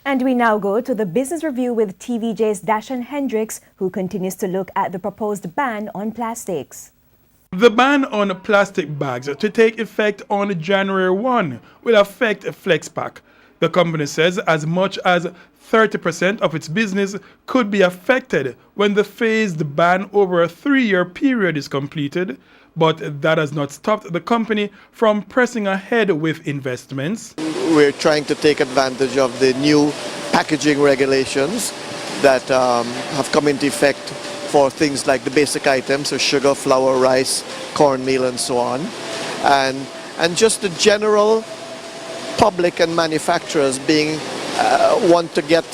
And we now go to the business review with TVJ's Dashan Hendricks, who continues to look at the proposed ban on plastics. The ban on plastic bags to take effect on January 1 will affect FlexPack. The company says as much as 30% of its business could be affected when the phased ban over a 3-year period is completed, but that has not stopped the company from pressing ahead with investments. We're trying to take advantage of the new packaging regulations that have come into effect for things like the basic items, so sugar, flour, rice, cornmeal, and so on. And just the general public and manufacturers want to get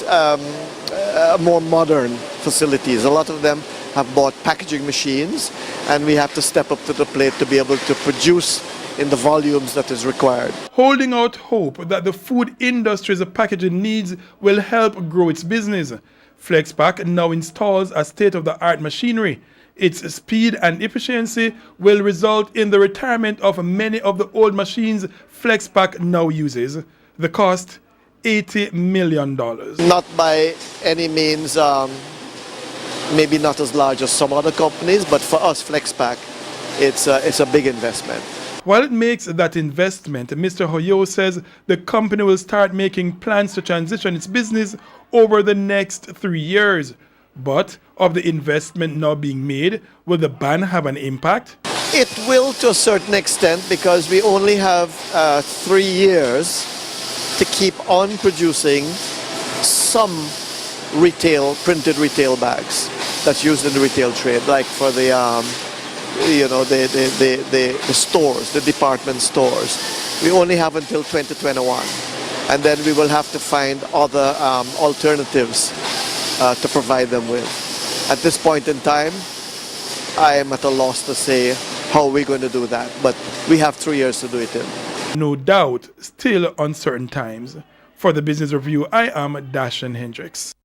more modern facilities. A lot of them have bought packaging machines, and we have to step up to the plate to be able to produce in the volumes that is required. Holding out hope that the food industry's packaging needs will help grow its business, FlexPack now installs a state-of-the-art machinery. Its speed and efficiency will result in the retirement of many of the old machines FlexPack now uses. The cost, $80 million. Not by any means, maybe not as large as some other companies, but for us, FlexPack, it's a big investment. While it makes that investment, Mr. Hoyo says the company will start making plans to transition its business over the next 3 years. But of the investment now being made, will the ban have an impact? It will to a certain extent, because we only have 3 years to keep on producing some printed retail bags that's used in the retail trade, like for the the stores, the department stores. We only have until 2021, and then we will have to find other alternatives to provide them with. At this point in time, I am at a loss to say how we're going to do that, but we have 3 years to do it in. No doubt, still uncertain times. For the Business Review, I am Dashan Hendricks.